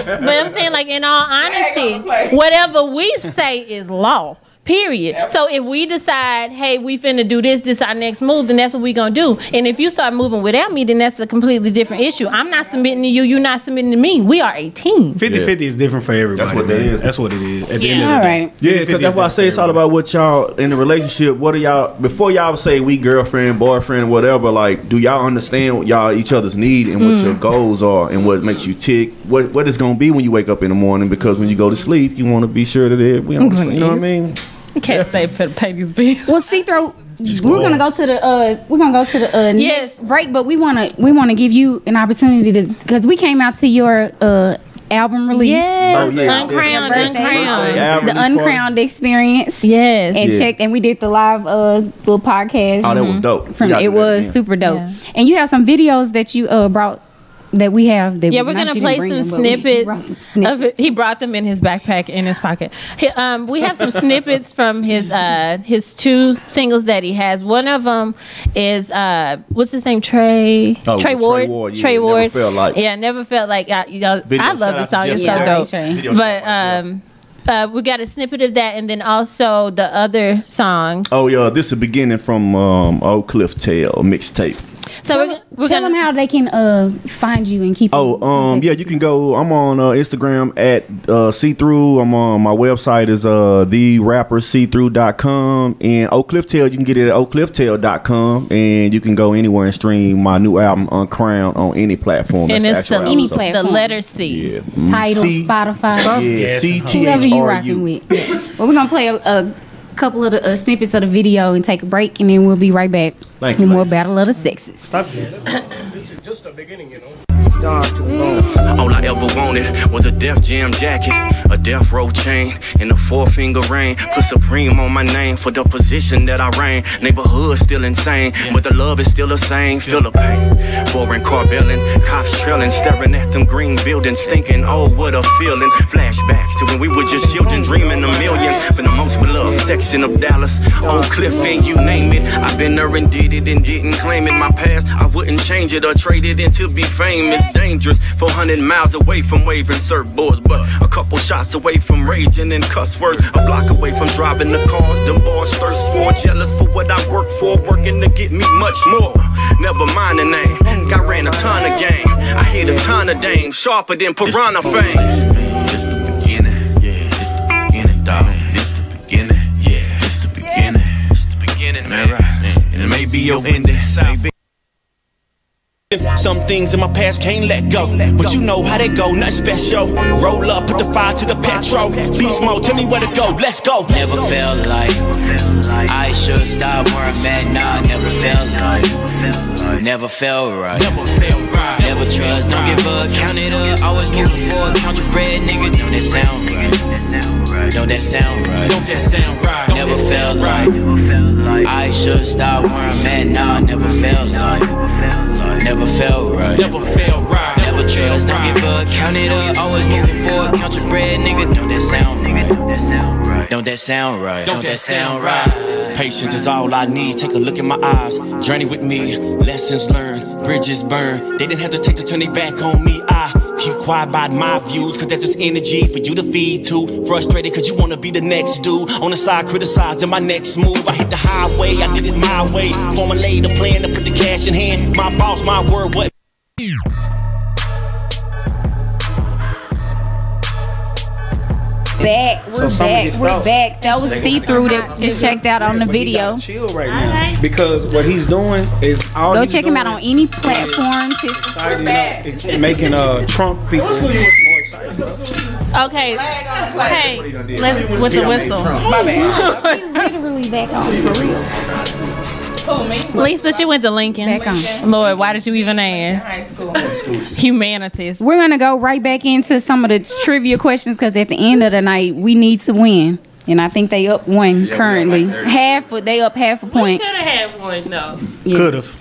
But I'm saying like in all honesty, whatever we say is law. Period. So if we decide, hey, we finna do this our next move, then that's what we gonna do. And if you start moving without me, then that's a completely different issue. I'm not submitting to you, you're not submitting to me. We are a team. 50-50 is different for everybody. That's what that is. That's what it is. At the end of the All day. right. Yeah, because that's why I say it's all about what y'all in the relationship. What are y'all before y'all say we girlfriend, boyfriend, whatever? Like, do y'all understand what y'all each other's need and what your goals are and what makes you tick? What it's gonna be when you wake up in the morning? Because when you go to sleep, you want to be sure that we on the same. You know what I mean? You can't say pay these bills. Well, See-Through, we're gonna go to the next break, but we wanna give you an opportunity to, because we came out to your album release. Yes, Uncrowned, Yeah, the Uncrowned experience. Yes, and checked, and we did the live little podcast. Oh, that was dope. It was super dope. Yeah. And you have some videos that you brought. That we have. That we're gonna play some snippets of it. He brought them in his backpack in his pocket. We have some snippets from his two singles that he has. One of them is what's his name? Trey Ward. Trey Ward. Never felt like. Yeah, never felt like. I love this song. It's so dope. But we got a snippet of that, and then also the other song. Oh yeah, this is the beginning from Oak Cliff Tale mixtape. So we're tell them how they can find you and keep. Yeah, you can go. I'm on Instagram at See-Through. I'm on my website is therapperseethrough.com, and Oak Cliff Tale you can get it at oakclifftale.com, and you can go anywhere and stream my new album Uncrowned on any platform. And that's it's any platform. The letter C. Yeah. Tidal, Spotify, CTHRU. Whoever you rocking with. Well, we're gonna play a couple of the snippets of the video and take a break, and then we'll be right back with more Battle of the Sexes. Stop this. This is just the beginning, you know. All I ever wanted was a Def Jam jacket, a Death Row chain, and a 4-finger ring. Put Supreme on my name for the position that I reign. Neighborhood still insane, but the love is still the same. Feel the pain. Foreign car billing, cops trailing, staring at them green buildings, thinking, oh, what a feeling. Flashbacks to when we were just children, dreaming a million. For the most beloved section of Dallas, Oak Cliff, and you name it. I've been there and did it and didn't claim it. My past, I wouldn't change it or trade it in to be famous. dangerous. 400 miles away from waving surfboards, but a couple shots away from raging and cuss words. A block away from driving the cars them boys thirst for. Jealous for what I work for, working to get me much more. Never mind the name, I ran a ton of game. I hit a ton of dames, sharper than piranha fangs. It's the beginning, yeah. It's the beginning, darling. It's the beginning, yeah. It's the beginning. It's the beginning, man. And it may be your ending. Some things in my past can't let go, but you know how they go, nothing special. Roll up, put the fire to the petrol. Beast mode, tell me where to go, let's go. Never felt like I should stop where I'm at, nah, never felt like. Never felt right. Never trust, don't give up, count it up. Always moving forward, count your bread, nigga. Don't that sound right? Don't that sound right? Don't that sound right? Never felt like I should stop where I'm at, nah, never felt like. Never felt right. Never felt right. Never trust, don't give up, count it up. Always moving forward, count your bread, nigga. Don't that sound right? Don't that sound right? Don't that sound right? Patience is all I need. Take a look in my eyes. Journey with me. Lessons learned. Bridges burned. They didn't hesitate to turn their back on me. I keep quiet about my views, cause that's just energy for you to feed to. Frustrated cause you wanna be the next dude. On the side criticizing my next move. I hit the highway, I did it my way. Formulate a plan to put the cash in hand. My boss, my word, what? We're back. That was See-Through that just checked out on the video. Chill right now, because what he's doing is all. Go check him out on any platforms. We're back. Making Trump people more excited. Okay. Hey, let's with the whistle. My bad. Literally back on for real. Lisa, she went to Lincoln. Back on. Lord, why did you even ask? High school. Humanities. We're gonna go right back into some of the trivia questions because at the end of the night we need to win, and I think they up one currently. They up half a point. Could have had one though. Yeah. Could have.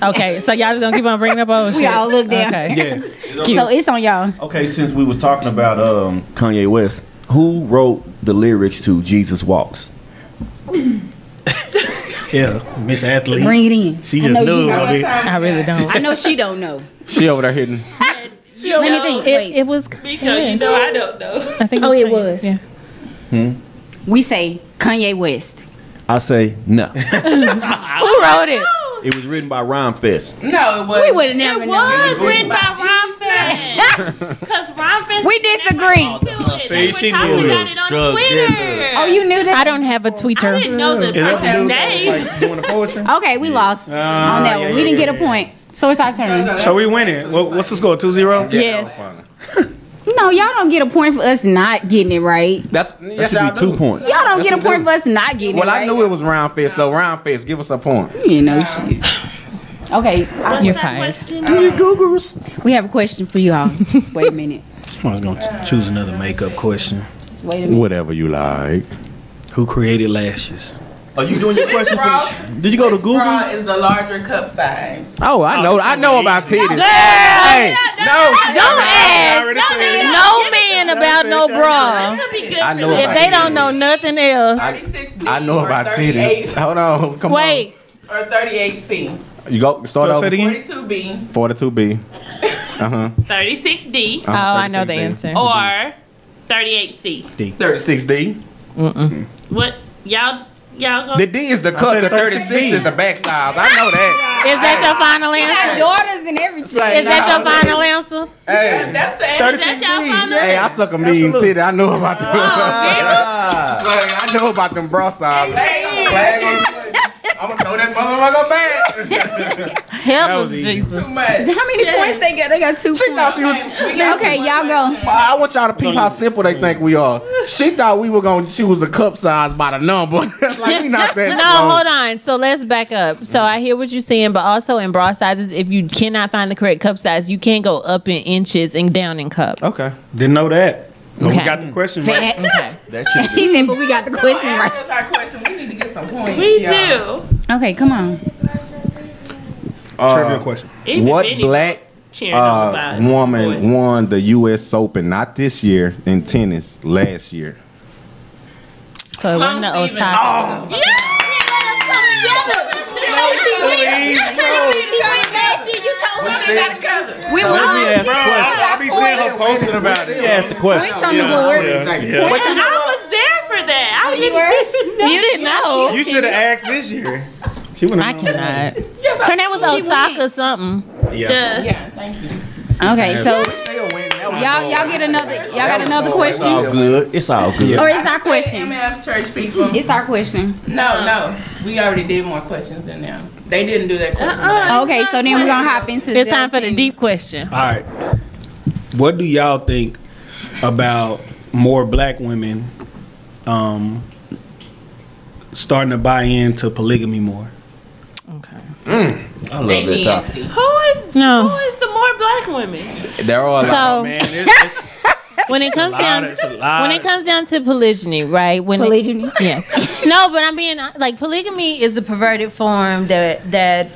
Okay, so y'all just gonna keep on bringing up old shit. We all look down. Okay. Yeah. So it's on y'all. Okay, since we was talking about Kanye West, who wrote the lyrics to Jesus Walks? Yeah, Miss Athlete. Bring it in. She just knew. I really don't. I know she don't know. She over there hitting. Let me think. It was because you know I don't know. I think it was. Yeah. We say Kanye West. I say no. Who wrote it? It was written by Rhyme Fest. No, it was. We would have never known. It was written by Rhyme Fest. Because Rhyme Fest. We disagree. See, she talking knew about it on Twitter. Oh, you knew that? I don't have a Twitter. I didn't know the person's name. Like doing the poetry. Okay, we lost on that one. We didn't get a point. So it's our turn. So we winning. What's the score? 2-0? Yes. No, y'all don't get a point for us not getting it right. That's That should be 2 points. Y'all don't get a point for us not getting it Well, right. I knew it was Round Fist, so Round Fist, give us a point. You know shit. Okay, You're fired. we have a question for you all. Just wait a minute. I was gonna choose another makeup question. Wait a minute. Whatever you like. Who created lashes? Are you doing your question for? Did you go to Google? Bra is the larger cup size. Oh, I know about titties. Girl, Hey, no, don't ask no man about no bra. I know If about they titties. don't know nothing else. 36D I know or about 38 titties. Hold on, come Wait. Or 38C. on. You go start Say over. it again. 42B. 42B. 36D Oh, I know the answer. or 38C. 36D. What y'all go? The D is the cup. said The 36 36D. is the back size. I know that. Is that your final We have answer? daughters and everything. Is that your final answer? Hey, That's the answer. Is that y'all final hey, I answer? suck a mean titty. I know about them. Ah. I know about them bra sizes. I'm gonna throw that motherfucker back. Help us, was easy. Jesus. Too much. How many points they got? They got 2 She thought points. she was. Okay, y'all go. I want y'all to peep how simple they think we are. She thought we were gonna choose the cup size by the number. Like we not that No, slow. hold on. So let's back up. So I hear what you're saying, but also in bra sizes, if you cannot find the correct cup size, you can go up in inches and down in cup. Okay. Didn't know that. But Okay. we got the question right. That shit. He said, but we got the question right. Ask us our question. We need to get some points. We y'all. do. Okay, come on. Trivia question. Even What Benny black cheering on about woman boys. won the U.S. Open not this year in tennis last year? So it wasn't the Sloane Osaka. Stephens. last year. You told me she got a cousin. We I be seeing her posting about it. He asked the question. Points on the board. I was there for that. I didn't even know. You didn't know. You should have asked this year. She wouldn't I know. cannot. Her name was Osaka something. Yeah, thank you. Okay, so y'all got another question? It's all good. It's all good. Or it's our question? MF church people. It's our question. No. We already did more questions than them. They didn't do that question. Okay, so then we're gonna hop into It's time for the deep question. All right. What do y'all think about more black women starting to buy into polygamy more? Okay. I love that topic. Who is the more black women? There are a lot. Man, when it comes down to polygyny, right? Polygyny? Yeah. No, but I'm being like, polygamy is the perverted form that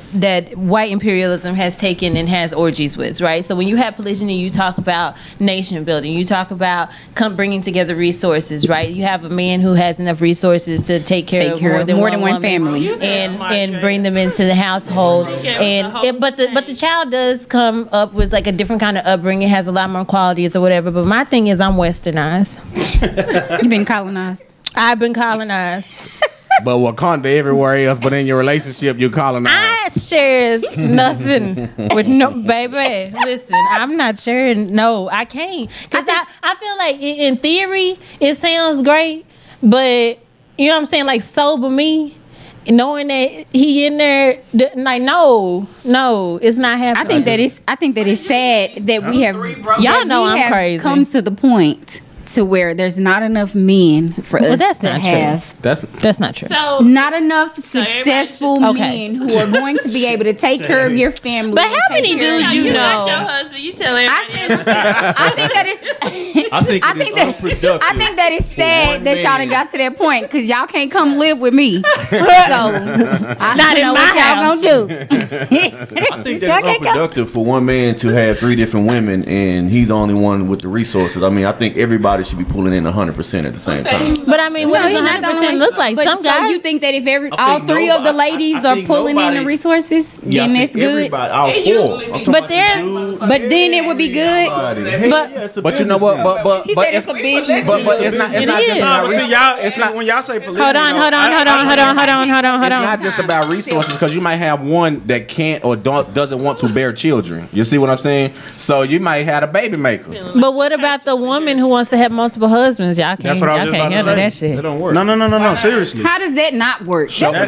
white imperialism has taken and has orgies with, right? So when you have polygyny, you talk about nation building. You talk about bringing together resources, right? You have a man who has enough resources to take care of more than one family and bring them into the household. But the child does come up with like a different kind of upbringing. It has a lot more qualities or whatever. But my thing is, I'm westernized. You've been colonized. I've been colonized. But Wakanda everywhere else, but in your relationship, you colonized. I shares nothing with no baby. Listen, I'm not sharing. No, I can't. Because I feel like in theory, it sounds great, but you know what I'm saying? Like, sober me, knowing that he in there, like, no, it's not happening. I think that it's sad that we have y'all know I'm crazy. Come to the point to where there's not enough men for us to have. That's not true. So not enough successful men who are going to be able to take care of your family. But how many dudes you know? Your husband, you tell everybody. I think that it's sad that y'all done got to that point because y'all can't come live with me. So I don't know what y'all gonna do. I think that's unproductive for one man to have 3 different women and he's the only one with the resources. I mean, I think everybody should be pulling in 100% at the same time. But I mean, what does 100% look like? But some so guys. you think that if all 3 of the ladies are pulling in the resources, then that's good? All 4. But then it would be good. But you know what? But he said it's a business. But it's not just about resources. It's not when y'all say polygamy. Hold on. It's not just about resources because you might have one that can't or doesn't want to bear children. You see what I'm saying? So you might have a baby maker. But what about the woman who wants to have multiple husbands? Y'all can't. That's what I was just about to say. That shit. It don't work. No. Seriously. How does that not work? Show me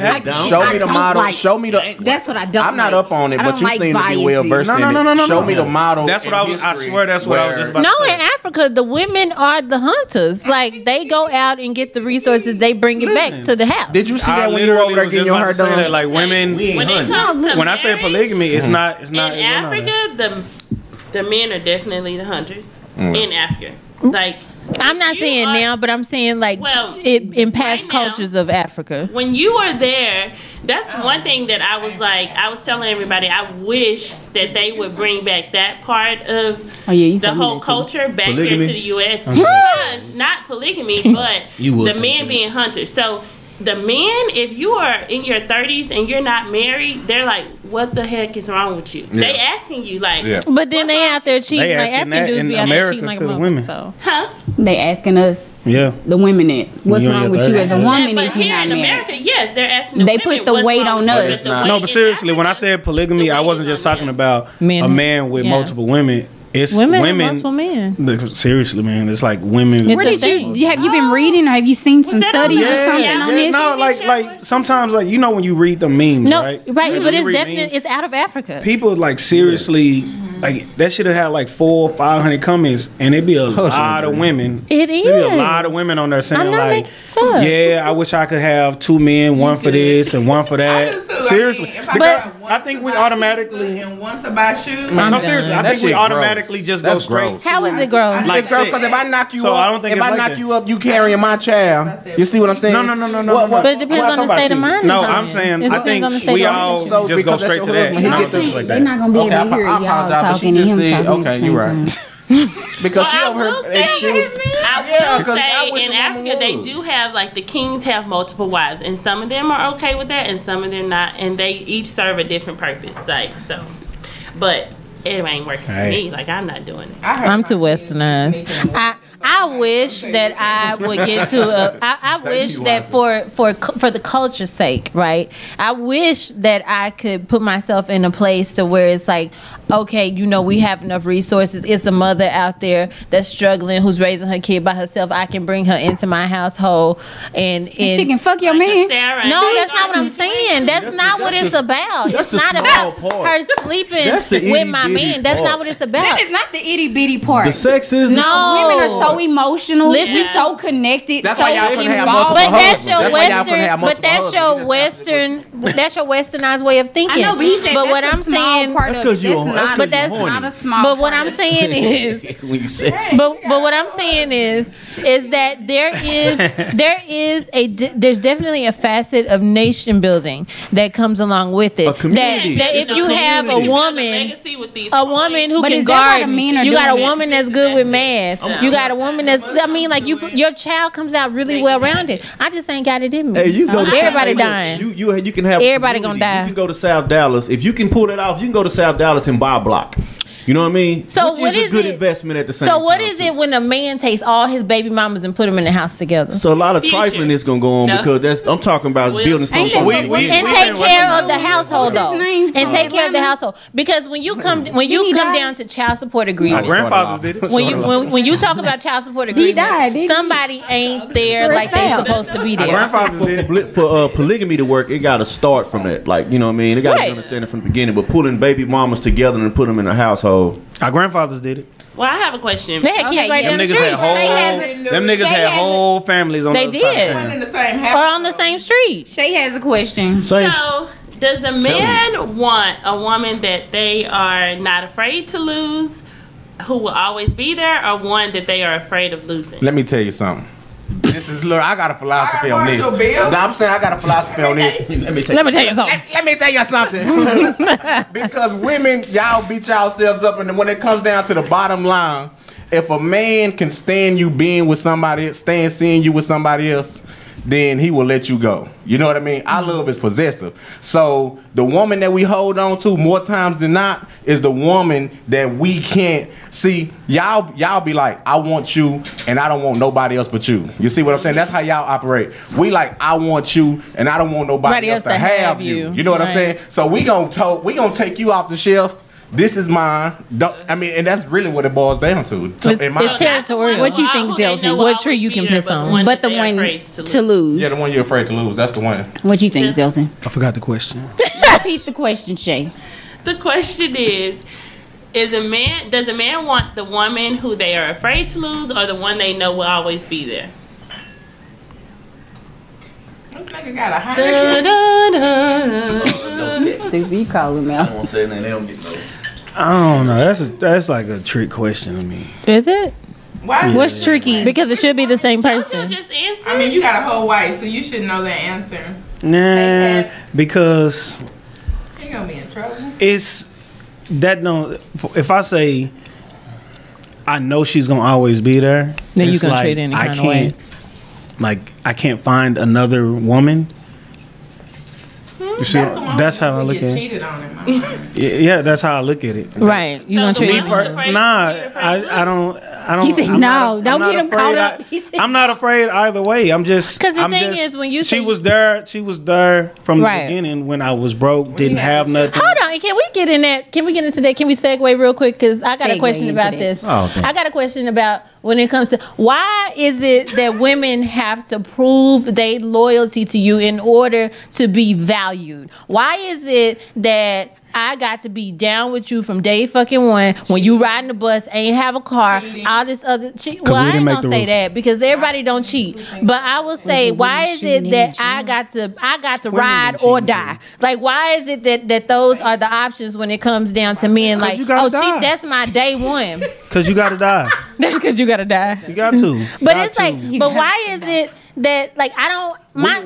the model. Show me the. That's what I don't. I'm not up on it, but you seem to be well versed in it. No. Show me the model. That's what I was. I swear that's what I was just about to say. No, in Africa, the women are the hunters. Like, they go out and get the resources. They bring it back to the house. Did you see that when you were over there getting your hair done? Like, women. When I say polygamy, it's not. In Africa, the men are definitely the hunters in Africa. Like, I'm not saying now, but I'm saying like in past cultures of Africa. When you are there, that's one thing that I was telling everybody, I wish that they would bring back that part of the whole culture back here to the U.S. Because not polygamy, but the men being hunters. So the men, if you are in your 30s and you're not married, they're like, what the heck is wrong with you? They asking you like, but then they out there cheating. Like, African dudes be out there cheating like the women. So. They asking us, the women, that what's wrong with you as a woman if you're not married? In America, yes, they're asking the they women put the weight on us. No, but seriously, when I said polygamy, I wasn't just talking about a man with multiple women. It's women multiple men. Seriously, man, it's like women. Where did you have you been reading, or have you seen some studies or something on this? No, like sometimes, like, you know, when you read the memes, right? Right, but it's definitely it's out of Africa. People like seriously. Like, that should have had like 400 or 500 comments, and it'd be a lot of women. It is. There'd be a lot of women on there saying like, "Yeah, I wish I could have 2 men, one for this and one for that." Seriously, because I think we automatically and one to buy shoes. No, seriously, I think we automatically just go straight. How is it gross? Like, it's gross because if I knock you up, I don't think if I knock you up, you carrying my child. You see what I'm saying? No. But it depends on the state of mind. No, I'm saying I think we all just go straight to that. They're not gonna be able to hear y'all talking and him talking. Okay, you're right. Because she over here. I Yeah, will 'cause I say wish in a woman Africa they would. do have like the kings have multiple wives, and some of them are okay with that, and some of them not, and they each serve a different purpose. Like so, but it ain't working for me. Like I'm not doing it. I'm too westernized. I wish that I would get to I wish that for the culture's sake, right? I wish that I could put myself in a place to where it's like, okay, you know, we have enough resources. It's a mother out there that's struggling, who's raising her kid by herself. I can bring her into my household and she can fuck your man. No, that's not what I'm saying. That's not what it's about. It's not about her sleeping with my man. That's not what it's about. That is not the itty bitty part. The sex is no. Women are so emotional. Listen, we so connected. That's so why y'all couldn't have involved. multiple But that's your husbands. Western. But that's your Western. That's your Westernized way of thinking. I know, but he said but that's what a I'm small saying, part of it. That's not a small. But what I'm saying is, when you say, but what I'm saying is that there's definitely a facet of nation building that comes along with it. That if you have a woman who but can guard, you got a woman that's good with math. You got a woman that's, I mean, like your child comes out really well rounded. I just ain't got it in me. Hey, you go to everybody dying. You can have everybody gonna die. You can go to South Dallas if you can pull it off. You can go to South Dallas and buy a block. You know what I mean? So which what is is a good it? investment at the same time. So what is it when a man takes all his baby mamas and put them in the house together? So a lot of trifling is gonna go on because I'm talking about building something. And take care of the household though. And take care of the household because when you come down to child support agreement, my grandfathers did it. When you talk about child support agreement, somebody ain't there like they supposed to be there. My grandfathers did it. For polygamy to work, it got to start from that. Like, you know what I mean? They got to understand it from the beginning. But pulling baby mamas together and put them in a household. Our grandfathers did it. Well, I have a question. They had kids right down the street. Them niggas had whole families on the other side of town. In the same house. Or on the same street. Shay has a question. So, does a man want a woman that they are not afraid to lose, who will always be there, or one that they are afraid of losing? Let me tell you something. Look, I got a philosophy on this. No, I'm saying I got a philosophy on this. Let me tell you something. Let me tell you something. Because women, y'all beat yourselves up, and when it comes down to the bottom line, if a man can stand you being with somebody, seeing you with somebody else, then he will let you go. You know what I mean? Our love is possessive. So the woman that we hold on to more times than not is the woman that we can't see. Y'all be like, I want you and I don't want nobody else but you. You see what I'm saying? That's how y'all operate. We like, I want you and I don't want nobody else to have you. You know what I'm saying? So we gonna take you off the shelf. This is mine. And that's really what it boils down to. It's territorial. What you think, Zelty? What tree you can piss on? But the one to lose. Yeah, the one you're afraid to lose. That's the one. What you think, Zelty? I forgot the question. Repeat the question, Shay. The question is does a man want the woman who they are afraid to lose, or the one they know will always be there? This nigga got a Stupid, you call him out. I won't say nothing. They don't get no. I don't know. That's like a trick question to me. Is it? Why? What's tricky? Because it should be the same person. Just answer. I mean, you got a whole wife, so you should know that answer. Nah, because you gonna be in trouble. It's that don't. If I say I know she's gonna always be there, then you can treat any kind of way. Like I can't find another woman. You see, that's how I look at it. Cheated on him. Yeah, that's how I look at it. Right, you gonna treat me? I don't. He said, "No, don't get him caught up." I'm not afraid either way. I'm just because the thing is when you she was there from the beginning when I was broke, didn't have nothing. Hold on, can we get in that? Can we get into that? Can we segue real quick? Because I got a question about this. I got a question about when it comes to why is it that women have to prove their loyalty to you in order to be valued? Why is it that I got to be down with you from day fucking one when you riding the bus, ain't have a car, all this other shit. Well, I ain't gonna say that because everybody don't cheat. But I will say, why is it that I got to ride or die? Like, why is it that those are the options when it comes down to men? Like, that's my day one. Because you gotta die. Because you gotta die. You got to. But it's like, but why is it that like I don't?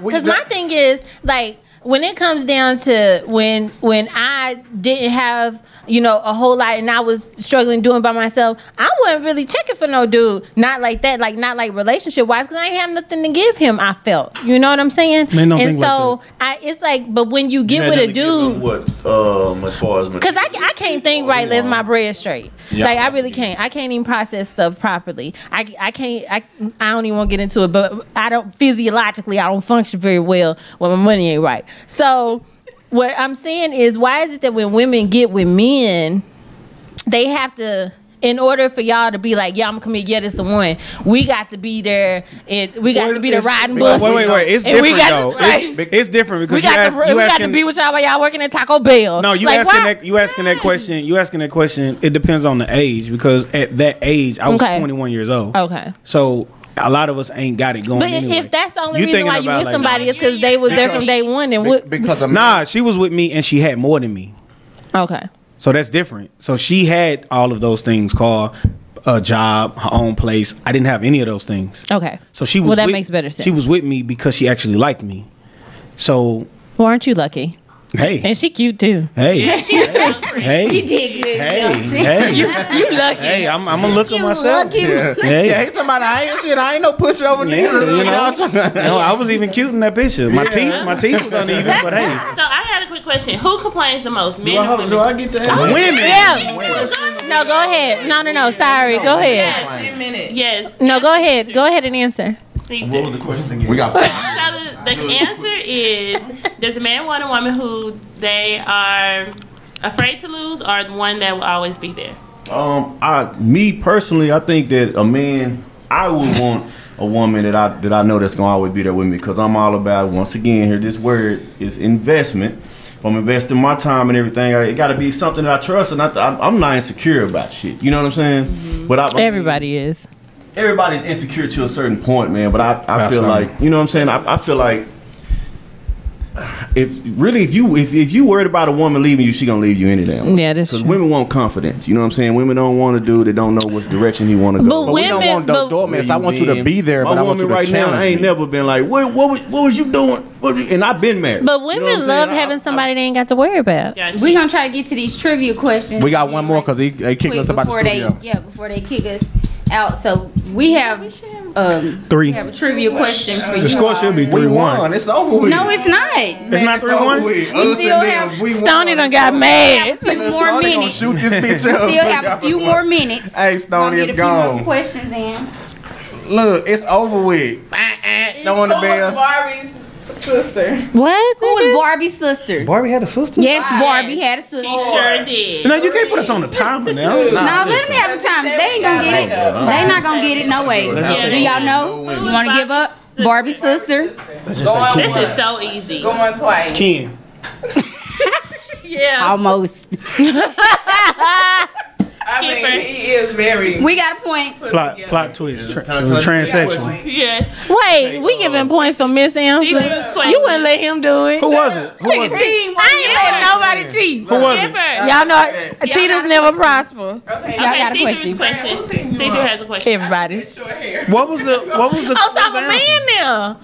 Because my thing is like. when it comes down to when I didn't have, you know, a whole lot and I was struggling doing by myself, I wasn't really checking for no dude. Not like that, like not like relationship wise, because I ain't have nothing to give him. I felt, you know what I'm saying? And so it's like, but when you get with a dude, what as far as because I can't think right, let's my bread straight. Yeah. Like I really can't. I can't even process stuff properly. I don't even want to get into it, but I don't physiologically I don't function very well when my money ain't right. So what I'm saying is, why is it that when women get with men, they have to, in order for y'all to be like, yeah, I'm gonna commit, yeah, this the one, we got to be there, and we got to be the riding bus. Wait, it's different though. It's different because we got to be with y'all while y'all working at Taco Bell. No, you asking that question. It depends on the age, because at that age I was 21 years old. Okay. So a lot of us ain't got it going. But anyway. if that's the only reason why you with somebody is because they was there from day one, then what? Nah, she was with me and she had more than me. Okay. So that's different. So she had all of those things, car, a job, her own place. I didn't have any of those things. Okay. So she was. Well, that makes better sense. She was with me because she actually liked me. So. Well, aren't you lucky? Hey. And she cute too. Hey. Hey. You did good. Hey. You lucky. Hey, I'm a look at myself. Lucky. Yeah. Hey. Yeah, he's somebody I ain't no pusher over neither. You know? No, I was even cute in that picture. My teeth was uneven, but hey. So I had a quick question. Who complains the most, men or women? Do I get that? Women. Yeah. No, go ahead. No. Sorry. Go ahead. Yeah, 10 minutes. Yes. No, go ahead. Go ahead and answer. What was the question again? We got. So the answer is: does a man want a woman who they are afraid to lose, or the one that will always be there? Me personally, I think that a man, I would want a woman that I know that's gonna always be there with me, because I'm all about, once again, here this word is investment. If I'm investing my time and everything, it got to be something that I trust, and I'm not insecure about shit. You know what I'm saying? Mm-hmm. But everybody is. Everybody's insecure to a certain point, man. But I feel like, you know what I'm saying? I feel like if you worried about a woman leaving you, she gonna leave you any damn way. Yeah, that's true. Because women want confidence. You know what I'm saying? Women don't want a dude that don't know which direction he want to go. But we don't want no doormats. I want you to be there, but I want you to right challenge now, I ain't never been like, what was you doing? And I've been married. But women love having somebody they ain't got to worry about. We're gonna try to get to these trivia questions. We got one more because they kicked us about the studio. Before they kick us out. So we have 3. We have a trivia question for you. The score should be 3-1. It's over with. No, it's not. It's not 3-1. We still have Stoney done got mad. a few more minutes. Shoot this bitch We up. still have a few more minutes. Hey, Stoney is Get a few more gone. questions in. Look, it's over with. Throwing the bell. Barbie's sister. What? Who was Barbie's sister? Barbie had a sister? Yes, Barbie had a sister. He sure did. No, you can't put us on the timer now. No, let them have the time. They ain't gonna get it. They not gonna get it. No way. Do y'all know? You want to give up? Barbie's sister. This is so easy. Going twice. Ken. Yeah. Almost. I mean, he is very. We got a point. Plot twist. Transsexual. Yes. Wait, we giving points for Miss answers. You wouldn't let him do it. Who was it? I ain't letting nobody cheat. Who was it? Y'all know cheaters never prosper. Okay, Y'all got a question. See-Through has a question. Everybody's. What was the? Oh, so I'm a man now.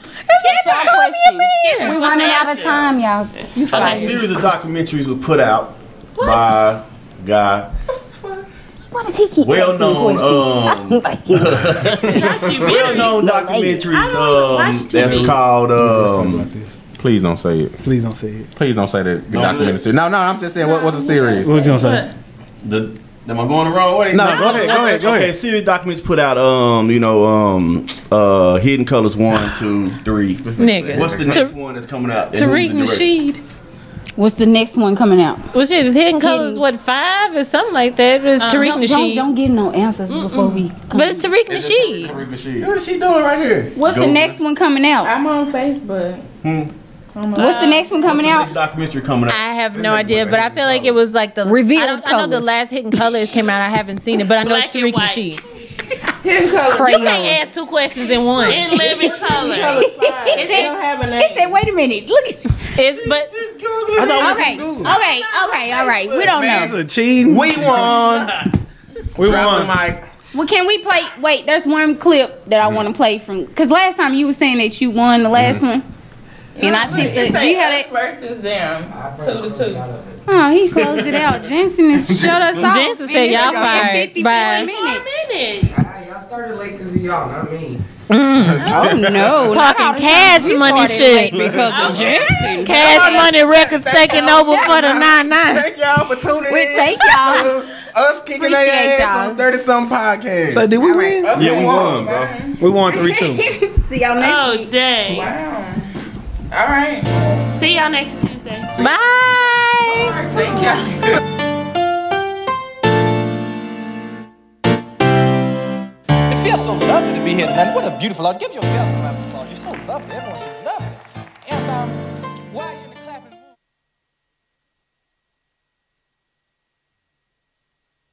We running out of time, y'all. You A fight. series of documentaries were put out by a guy. Why does he keep Well-known, well-known documentaries. That's called. Please don't say it. Please don't say it. Please don't say that. The documentary. No, I'm just saying. What was the series? What was you gonna say? Am I going the wrong way? No, go ahead. Okay, series documents put out. Hidden Colors 1, 2, 3. Nigga. What's the next one that's coming out? Tariq Nasheed. What's the next one coming out? Well, shit, is Hidden Colors, 5 or something like that? It's Tariq Nasheed. Don't give no answers before we. But it's Tariq Nasheed. What is she doing right here? What's the next one coming out? I'm on Facebook. What's the next one coming out? Documentary coming out. I have no idea, but I feel like it was like the Revealed I know the Colors. last Hidden Colors came out. I haven't seen it, but I know it's Tariq Nasheed. Hidden Colors. You can't ask 2 questions in one. In living color. They don't have a name. He said, "Wait a minute, look." It's but Okay, all right. We don't know. It's a cheating. We won. We Drop won. the mic. Well, can we play? Wait, there's one clip that I want to play from. Cause last time you were saying that you won the last one. And I sent the. Say You had it versus them 2-2. Oh, he closed it out. Jensen is shut us off. Jensen said y'all fired. 54 Bye. minutes. Y'all started late because of y'all, not me. Oh no! Talking cash money shit because of Jensen. Cash money records taking over for the 9-9. Thank y'all for tuning We in. thank y'all. to Us kicking Appreciate their ass y'all. on 30-something podcast. So did we win? Yeah, we won, bro. We won 3-2. See y'all next Oh, week. dang. Wow. All right. See y'all next Tuesday. Bye. Thank y'all. It feels so lovely to be here tonight. What a beautiful. Give yourself some applause. You're so lovely. Everyone should love it. And